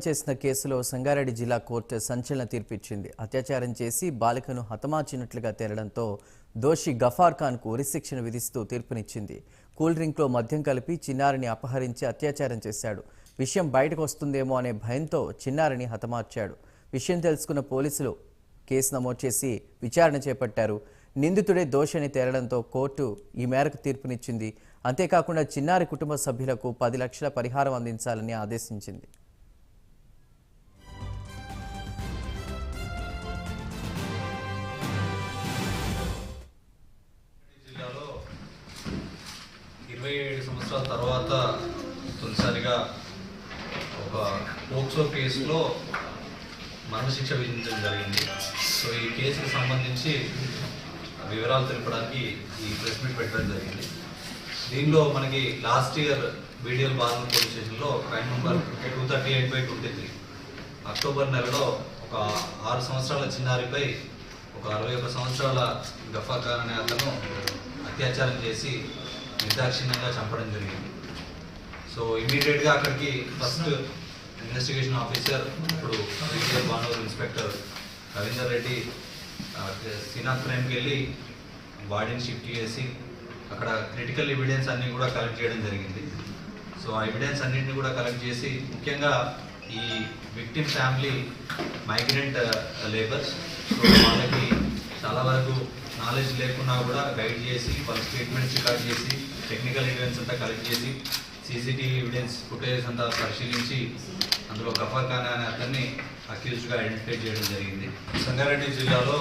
చేసిన కేసులో సంగారెడ్డి జిల్లా కోర్టు సంచలన తీర్పు ఇచ్చింది. అత్యాచారం చేసి బాలికను హతమార్చినట్లుగా తేలడంతో దోషి గఫార్ ఖాన్కు ఉరిశిక్షను విధిస్తూ తీర్పునిచ్చింది. కూల్ డ్రింక్లో మద్యం కలిపి చిన్నారిని అపహరించి అత్యాచారం చేశాడు. విషయం బయటకు వస్తుందేమో అనే భయంతో చిన్నారిని హతమార్చాడు. విషయం తెలుసుకున్న పోలీసులు కేసు నమోదు చేసి విచారణ చేపట్టారు. నిందితుడే దోషిని తేలడంతో కోర్టు ఈ మేరకు తీర్పునిచ్చింది. అంతేకాకుండా చిన్నారి కుటుంబ సభ్యులకు 10 లక్షల పరిహారం అందించాలని ఆదేశించింది. జిల్లాలో 27 సంవత్సరాల తర్వాత తొలిసారిగా ఒక పోక్సో కేసులో మరణశిక్ష విధించడం జరిగింది. సో ఈ కేసుకు సంబంధించి వివరాలు తెలపడానికి ఈ ప్రెస్ మీట్ పెట్టడం జరిగింది. దీనిలో మనకి లాస్ట్ ఇయర్ బీడీఎల్ బార్నూర్ పోలీస్ స్టేషన్లో క్రైమ్ నెంబర్ 238/23 అక్టోబర్ నెలలో ఒక 6 సంవత్సరాల చిన్నారిపై ఒక 61 సంవత్సరాల గఫార్ ఖాన్ అనే అతను అత్యాచారం చేసి నిర్దాక్షిణ్యంగా చంపడం జరిగింది. సో ఇమీడియట్గా అక్కడికి ఫస్ట్ ఇన్వెస్టిగేషన్ ఆఫీసర్ ఇప్పుడు బీడీఎల్ బార్నూర్ inspector Ravinder Reddy scene of క్రైమ్కి వెళ్ళి బాడీని షిఫ్ట్ చేసి అక్కడ క్రిటికల్ ఎవిడెన్స్ అన్నీ కూడా కలెక్ట్ చేయడం జరిగింది. సో ఆ ఎవిడెన్స్ అన్నింటినీ కూడా కలెక్ట్ చేసి ముఖ్యంగా ఈ victim family migrant labours, so వాళ్ళకి చాలా వరకు నాలెడ్జ్ లేకున్నా కూడా గైడ్ చేసి వాళ్ళ స్టేట్మెంట్స్ రికార్డ్ చేసి టెక్నికల్ ఎవిడెన్స్ అంతా కలెక్ట్ చేసి సీసీటీవీ ఎవిడెన్స్ ఫుటేజ్ అంతా పరిశీలించి అందులో గఫార్ ఖాన్ అనే అతన్ని అక్యూజ్డ్గా ఐడెంటిఫై చేయడం జరిగింది. సంగారెడ్డి జిల్లాలో